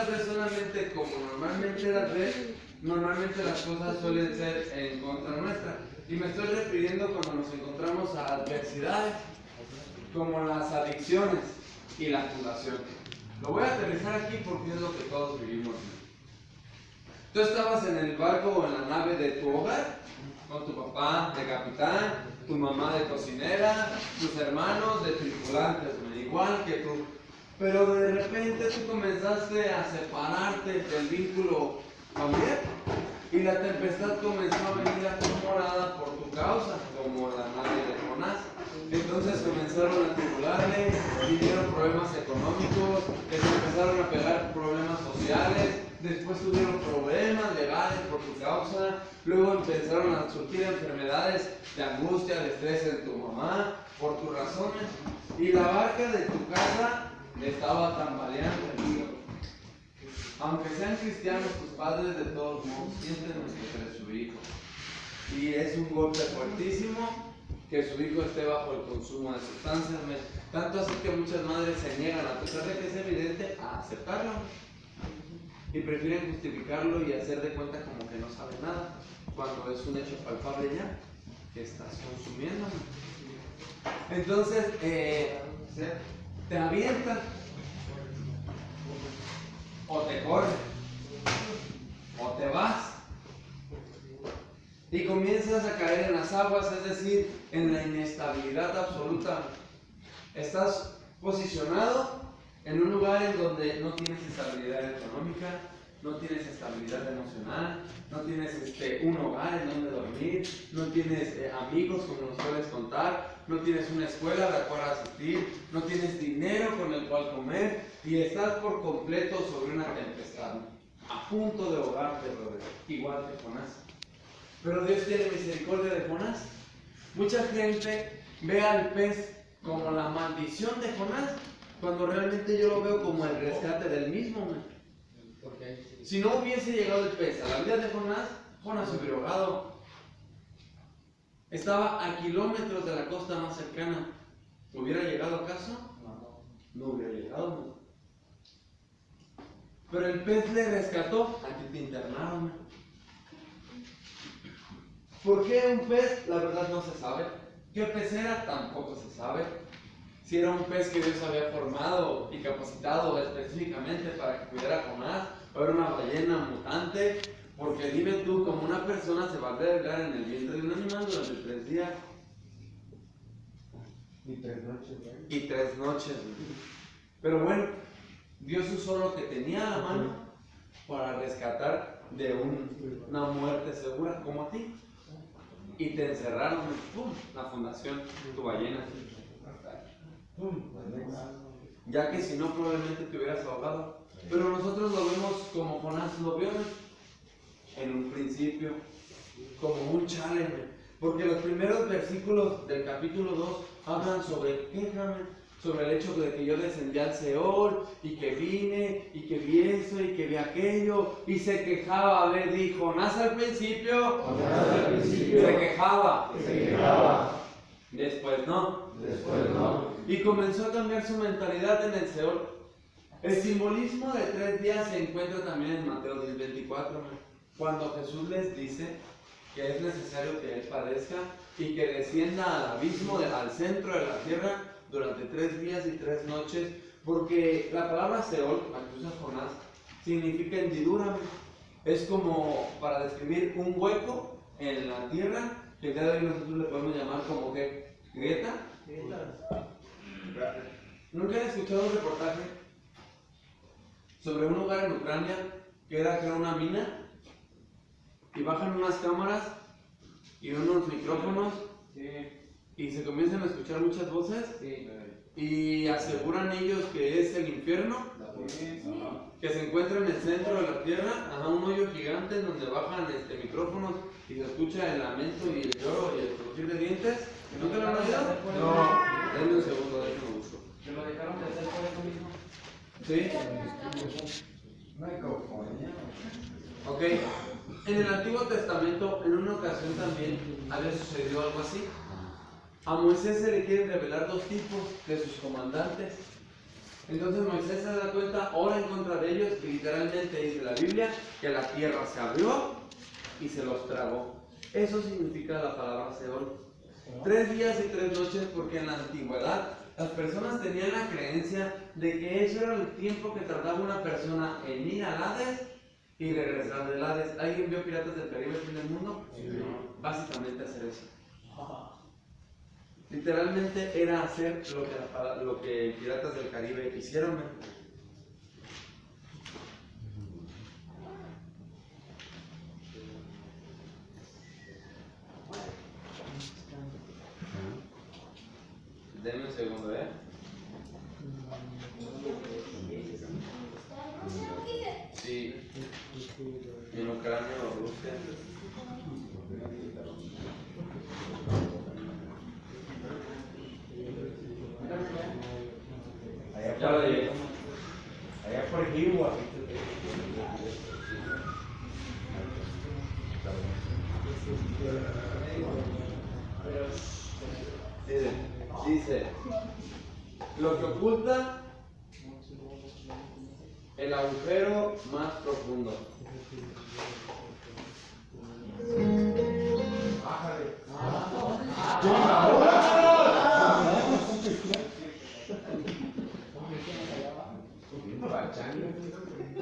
las ves solamente como normalmente las ves, normalmente las cosas suelen ser en contra nuestra. Y me estoy refiriendo cuando nos encontramos a adversidades, como las adicciones y la fundación. Lo voy a aterrizar aquí porque es lo que todos vivimos. Tú estabas en el barco o en la nave de tu hogar, con tu papá de capitán, tu mamá de cocinera, tus hermanos de tripulantes, igual que tú. Pero de repente tú comenzaste a separarte del vínculo familiar y la tempestad comenzó a venir a tu morada por tu causa, como la nave de Jonás. Entonces comenzaron a tribularle, vinieron problemas económicos, les empezaron a pegar problemas sociales, después tuvieron problemas legales por tu causa, luego empezaron a surgir enfermedades de angustia, de estrés en tu mamá, por tus razones, y la barca de tu casa estaba tambaleando. Aunque sean cristianos, tus padres de todos modos sienten que eres su hijo. Y es un golpe fuertísimo que su hijo esté bajo el consumo de sustancias. Tanto así que muchas madres se niegan, a pesar de que es evidente, a aceptarlo. Y prefieren justificarlo y hacer de cuenta como que no saben nada, cuando es un hecho palpable ya que estás consumiendo. Entonces, te avientan, o te corren, o te vas, y comienzas a caer en las aguas, es decir, en la inestabilidad absoluta. Estás posicionado en un lugar en donde no tienes estabilidad económica, no tienes estabilidad emocional, no tienes un hogar en donde dormir, no tienes amigos como nos sueles contar, no tienes una escuela a la cual asistir, no tienes dinero con el cual comer y estás por completo sobre una tempestad, a punto de ahogarte, igual que Jonás. Pero Dios tiene misericordia de Jonás. Mucha gente ve al pez como la maldición de Jonás, cuando realmente yo lo veo como el rescate del mismo. Si no hubiese llegado el pez a la vida de Jonás, Jonás se hubiera ahogado. Estaba a kilómetros de la costa más cercana. ¿Hubiera llegado acaso? No hubiera llegado. Pero el pez le rescató. Aquí te internaron. ¿Por qué un pez? La verdad no se sabe. ¿Qué pez era? Tampoco se sabe. Si era un pez que Dios había formado y capacitado específicamente para que cuidara a Jonás, o era una ballena mutante, porque dime tú, como una persona se va a albergar en el vientre de un animal durante 3 días. Y 3 noches, ¿verdad? Y 3 noches. Pero bueno, Dios usó lo que tenía a la mano para rescatar de una muerte segura, como a ti. Y te encerraron en la fundación, tu ballena. Ya que si no, probablemente te hubieras ahogado. Pero nosotros lo vemos como Jonás lo vio en un principio, como un challenge. Porque los primeros versículos del capítulo 2 hablan sobre quéjame, sobre el hecho de que yo descendí al Seol y que vine y que vi eso y que vi aquello y se quejaba. A ver, dijo Jonás al principio, se quejaba. Después no. Y comenzó a cambiar su mentalidad en el Seol. El simbolismo de 3 días se encuentra también en Mateo 10:24, cuando Jesús les dice que es necesario que Él padezca y que descienda al abismo, al centro de la tierra durante 3 días y 3 noches, porque la palabra Seol, la que usa Jonás, significa hendidura. Es como para describir un hueco en la tierra, que el día de hoy nosotros le podemos llamar como que grieta. ¿Nunca han escuchado un reportaje sobre un lugar en Ucrania que era una mina? Y bajan unas cámaras y unos micrófonos, y se comienzan a escuchar muchas voces, y aseguran ellos que es el infierno, que se encuentra en el centro de la tierra, un hoyo gigante en donde bajan micrófonos y se escucha el lamento y el lloro y el crujir de dientes. ¿Nunca lo han oído? No. Denme un segundo, déjenme busco. ¿Que lo dejaron de hacer por eso mismo? Sí. No hay cojones. Ok. En el Antiguo Testamento, en una ocasión también había sucedido algo así. A Moisés se le quieren revelar 2 tipos de sus comandantes. Entonces Moisés se da cuenta, ora en contra de ellos y literalmente dice la Biblia que la tierra se abrió y se los tragó. Eso significa la palabra Seol. 3 días y 3 noches, porque en la antigüedad las personas tenían la creencia de que eso era el tiempo que tardaba una persona en ir al Hades y regresar del Hades. ¿Alguien vio Piratas del Caribe, Fin del Mundo? Sí. Básicamente hacer eso. Literalmente era hacer lo que Piratas del Caribe hicieron. Denme un segundo, Sí, en Ucrania o Rusia. Ya lo llegué. Allá por Jiwa. Dice, lo que oculta el agujero más profundo.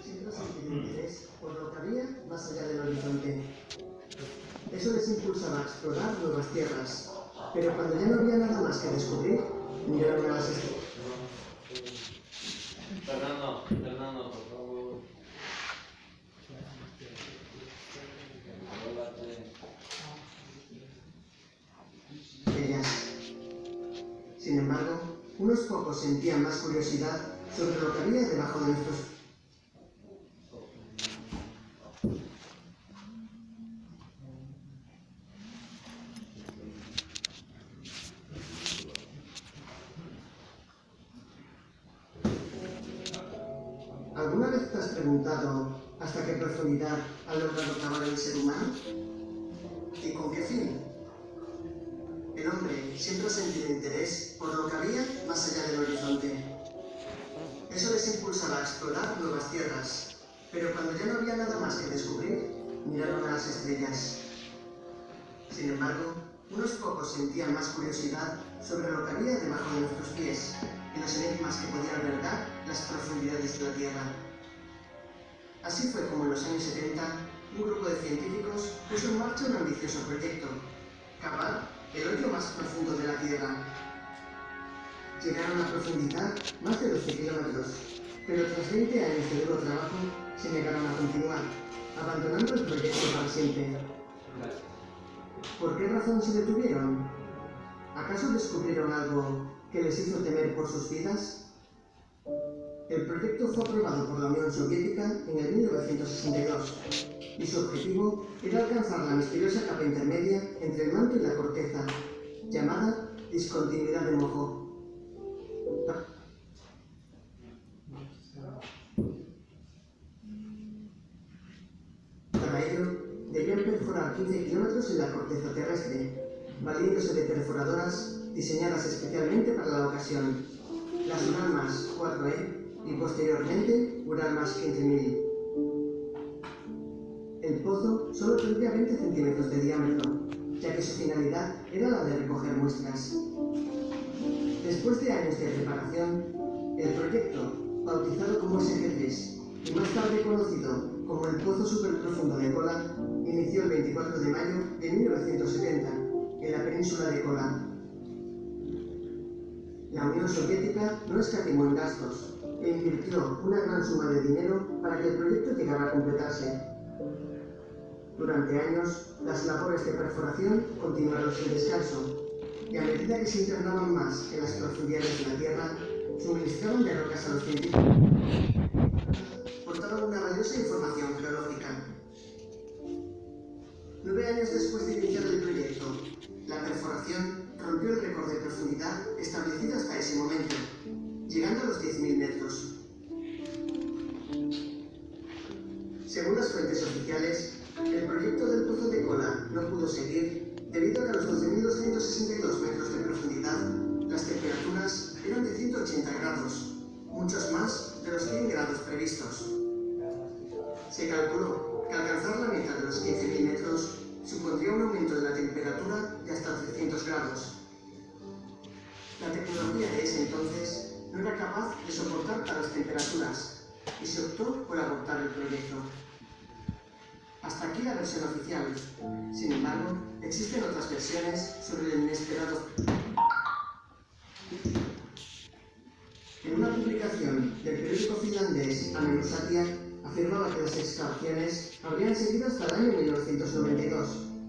Siempre sentir interés por lo que había más allá del horizonte. Eso les impulsaba a explorar nuevas tierras, pero cuando ya no había nada más que descubrir, miraron a las estrellas. Fernando, por favor. Sin embargo, unos pocos sentían más curiosidad sobre lo que había debajo de nuestros. ¿Alguna vez te has preguntado hasta qué profundidad ha logrado cavar el ser humano? ¿Y con qué fin? El hombre siempre ha sentido interés por lo que había más allá del horizonte. Eso les impulsaba a explorar nuevas tierras, pero cuando ya no había nada más que descubrir, miraron a las estrellas. Sin embargo, unos pocos sentían más curiosidad sobre lo que había debajo de nuestros pies y los enigmas que podían albergar las profundidades de la Tierra. Así fue como en los años 70, un grupo de científicos puso en marcha un ambicioso proyecto: cavar el hoyo más profundo de la Tierra. Llegaron a profundizar más de 12 kilómetros, pero tras 20 años de duro trabajo se negaron a continuar, abandonando el proyecto para siempre. ¿Por qué razón se detuvieron? ¿Acaso descubrieron algo que les hizo temer por sus vidas? El proyecto fue aprobado por la Unión Soviética en el 1962 y su objetivo era alcanzar la misteriosa capa intermedia entre el manto y la corteza, llamada discontinuidad de Mojó. Para ello, debían perforar 15 kilómetros en la corteza terrestre, valiéndose de perforadoras diseñadas especialmente para la ocasión, las Uralmas 4E y posteriormente Uralmas 15000. El pozo solo tendría 20 centímetros de diámetro, ya que su finalidad era la de recoger muestras. Después de años de preparación, el proyecto, bautizado como SG-3 y más tarde conocido como el Pozo Superprofundo de Kola, inició el 24 de mayo de 1970 en la península de Kola. La Unión Soviética no escatimó en gastos e invirtió una gran suma de dinero para que el proyecto llegara a completarse. Durante años, las labores de perforación continuaron sin descanso, y a medida que se internaban más en las profundidades de la Tierra, suministraban de rocas a los científicos. Portaban una valiosa información geológica. 9 años después de iniciar el proyecto, la perforación rompió el récord de profundidad establecido hasta ese momento, llegando a los 10.000 metros. Según las fuentes oficiales, el proyecto del Pozo de Kola no pudo seguir debido a que a los 12.262 metros de profundidad las temperaturas eran de 180 grados, muchos más de los 100 grados previstos. Se calculó que alcanzar la mitad de los 15.000 metros supondría un aumento de la temperatura de hasta 300 grados. La tecnología de ese entonces no era capaz de soportar tales temperaturas y se optó por abortar el proyecto. Hasta aquí la versión oficial. Sin embargo, existen otras versiones sobre el inesperado. En una publicación del periódico finlandés Amenusatia afirmaba que las excavaciones habrían seguido hasta el año 1992,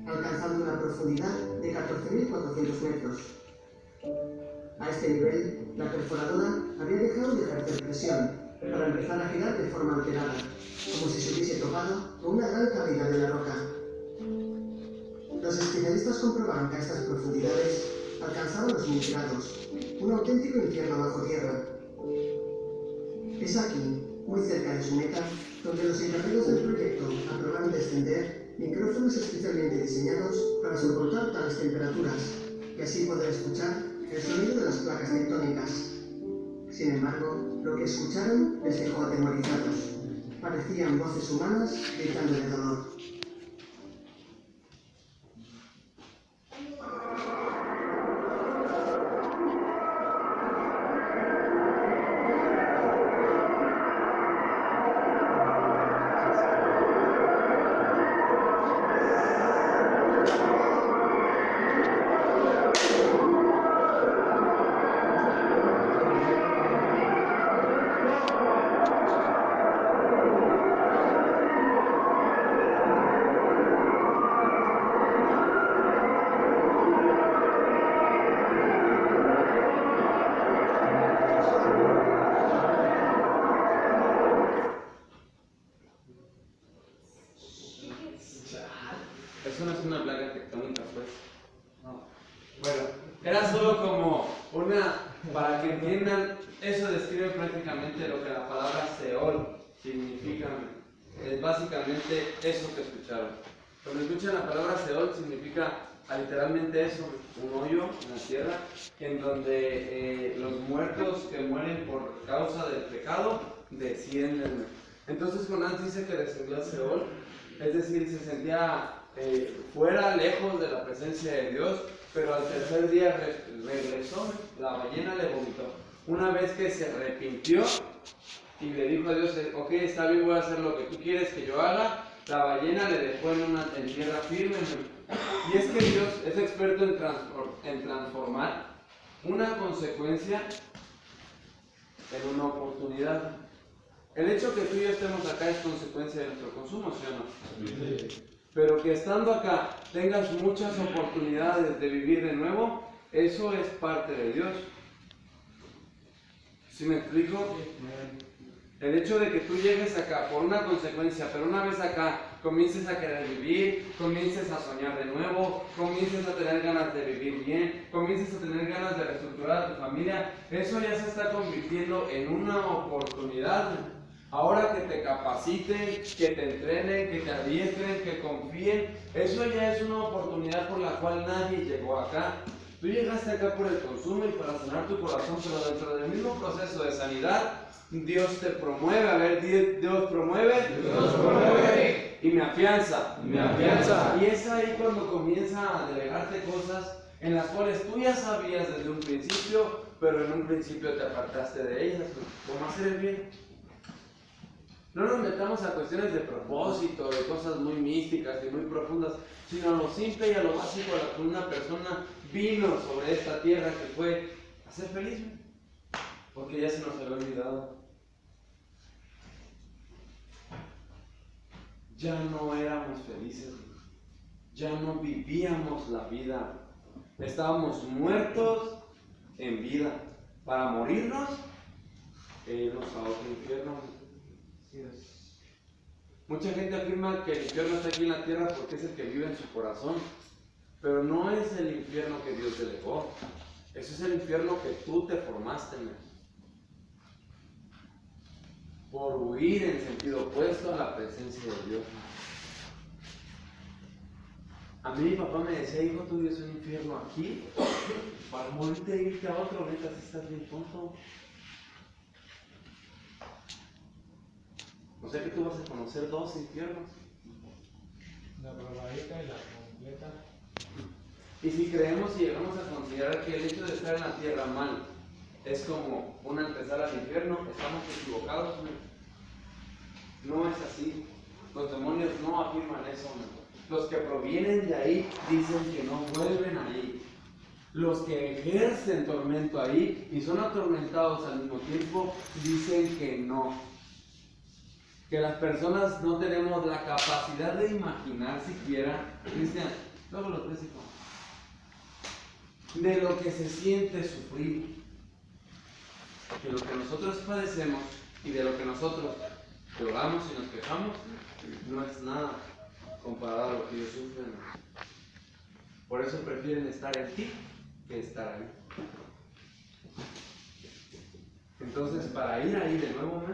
alcanzando una profundidad de 14.400 metros. A este nivel, la perforadora había dejado de ejercer presión para empezar a girar de forma alterada, como si se hubiese topado con una gran cavidad de la roca. Los especialistas comprobaron que a estas profundidades alcanzaban los 1000 grados, un auténtico infierno bajo tierra. Es aquí, muy cerca de su meta, donde los encargados del proyecto aprobaron descender micrófonos especialmente diseñados para soportar tales temperaturas y así poder escuchar el sonido de las placas tectónicas. Sin embargo, lo que escucharon les dejó atemorizados. Parecían voces humanas gritando de dolor. Eso no es una placa tectónica, pues. No. Bueno, era solo como para que entiendan, eso describe prácticamente lo que la palabra Seol significa. Es básicamente eso que escucharon. Cuando escuchan la palabra Seol significa literalmente eso, un hoyo en la tierra, en donde los muertos que mueren por causa del pecado descienden. Entonces Jonás dice que descendió a Seol, es decir, se sentía fuera, lejos de la presencia de Dios, pero al tercer día regresó, la ballena le vomitó. Una vez que se arrepintió y le dijo a Dios, ok, está bien, voy a hacer lo que tú quieres que yo haga, la ballena le dejó en tierra firme. Y es que Dios es experto en transformar una consecuencia en una oportunidad. El hecho que tú y yo estemos acá es consecuencia de nuestro consumo, ¿sí o no? Sí. Pero que estando acá tengas muchas oportunidades de vivir de nuevo, eso es parte de Dios. ¿Sí me explico? El hecho de que tú llegues acá por una consecuencia, pero una vez acá comiences a querer vivir, comiences a soñar de nuevo, comiences a tener ganas de vivir bien, comiences a tener ganas de reestructurar a tu familia, eso ya se está convirtiendo en una oportunidad. Ahora que te capaciten, que te entrenen, que te adiestren, que confíen, eso ya es una oportunidad por la cual nadie llegó acá. Tú llegaste acá por el consumo y para sanar tu corazón, pero dentro del mismo proceso de sanidad, Dios te promueve. A ver, Dios promueve. Dios promueve. Y me afianza. Y me afianza. Y es ahí cuando comienza a delegarte cosas en las cuales tú ya sabías desde un principio, pero en un principio te apartaste de ellas. ¿Cómo hacer el bien? No nos metamos a cuestiones de propósito, de cosas muy místicas y muy profundas, sino a lo simple y a lo básico a lo que una persona vino sobre esta tierra, que fue a ser feliz, porque ya se nos había olvidado. Ya no éramos felices, ya no vivíamos la vida, estábamos muertos en vida, para morirnos e irnos a otro infierno. Mucha gente afirma que el infierno está aquí en la tierra porque es el que vive en su corazón, pero no es el infierno que Dios delegó, ese es el infierno que tú te formaste, por huir en sentido opuesto a la presencia de Dios. A mí mi papá me decía, hijo, tú vives un infierno aquí para morirte e irte a otro, neta, si estás bien tonto. O sea que tú vas a conocer dos infiernos. La probadita y la completa. Y si creemos y llegamos a considerar que el hecho de estar en la tierra mal es como una empezar al infierno, estamos equivocados. No es así. Los demonios no afirman eso. Los que provienen de ahí dicen que no vuelven ahí. Los que ejercen tormento ahí y son atormentados al mismo tiempo dicen que no. Que las personas no tenemos la capacidad de imaginar siquiera, Cristian, luego lo ves, hijo, de lo que se siente sufrir. De lo que nosotros padecemos y de lo que nosotros lloramos y nos quejamos, no es nada comparado a lo que ellos sufren. Por eso prefieren estar en ti que estar ahí. Entonces, para ir ahí de nuevo,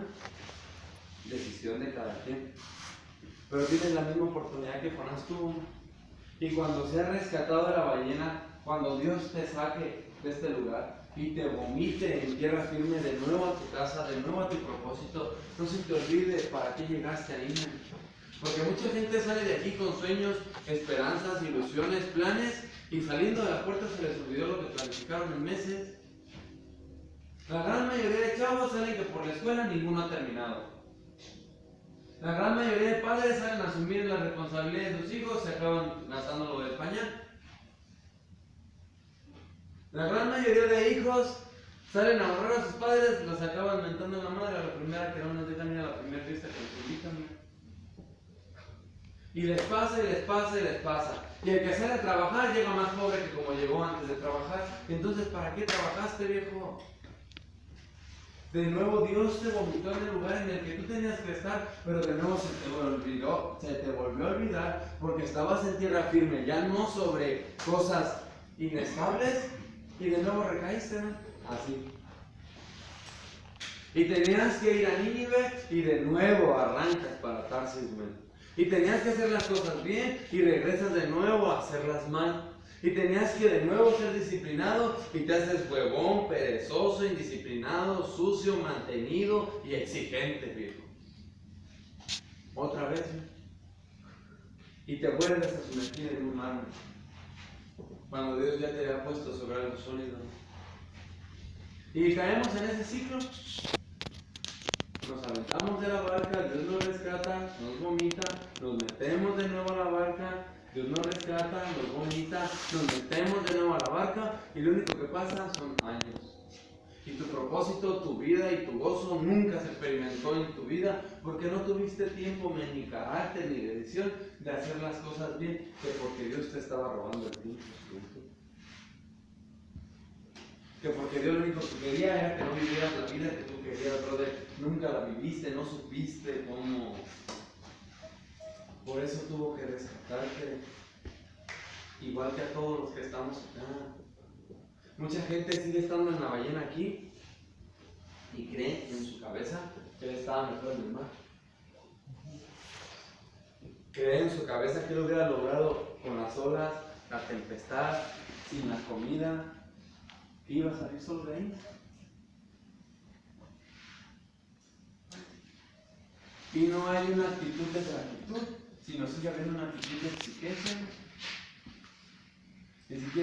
decisión de cada quien. Pero tienes la misma oportunidad que Jonás tuvo. Y cuando seas rescatado de la ballena, cuando Dios te saque de este lugar y te vomite en tierra firme de nuevo a tu casa, de nuevo a tu propósito, no se te olvide para qué llegaste ahí. Porque mucha gente sale de aquí con sueños, esperanzas, ilusiones, planes, y saliendo de la puerta se les olvidó lo que planificaron en meses. La gran mayoría de chavos salen que por la escuela ninguno ha terminado. La gran mayoría de padres salen a asumir la responsabilidad de sus hijos, se acaban gastándolo del pañal. La gran mayoría de hijos salen a ahorrar a sus padres, los acaban mentando en la madre a la primera que no nos dejan ir a la primera fiesta que nos invitan. Y les pasa, y les pasa, y les pasa. Y el que sale a trabajar llega más pobre que como llegó antes de trabajar. Entonces, ¿para qué trabajaste, viejo? De nuevo Dios te vomitó en el lugar en el que tú tenías que estar, pero de nuevo se te volvió a olvidar porque estabas en tierra firme, ya no sobre cosas inestables, y de nuevo recaíste, ¿no? Así. Y tenías que ir a Nínive y de nuevo arrancas para Tarsis, y tenías que hacer las cosas bien y regresas de nuevo a hacerlas mal. Y tenías que de nuevo ser disciplinado y te haces huevón, perezoso, indisciplinado, sucio, mantenido y exigente, viejo. Otra vez, y te vuelves a sumergir en un mar, cuando Dios ya te había puesto sobre algo sólido. Y caemos en ese ciclo. Nos aventamos de la barca, Dios nos rescata, nos vomita, nos metemos de nuevo a la barca, Dios nos rescata, nos vomita, nos metemos de nuevo a la barca, y lo único que pasa son años. Y tu propósito, tu vida y tu gozo nunca se experimentó en tu vida porque no tuviste tiempo, ni carácter, ni decisión de hacer las cosas bien, que porque Dios te estaba robando el tiempo. Que porque Dios lo único que quería era que no vivieras la vida que tú querías, brother. Nunca la viviste, no supiste cómo. Por eso tuvo que rescatarte. Igual que a todos los que estamos acá. Mucha gente sigue estando en la ballena aquí y cree en su cabeza que él estaba mejor en el mar. Cree en su cabeza que él hubiera logrado con las olas, la tempestad, sin la comida, que iba a salir solo de ahí. Y no hay una actitud de gratitud, sino sigue habiendo una actitud de exigencia. Ni siquiera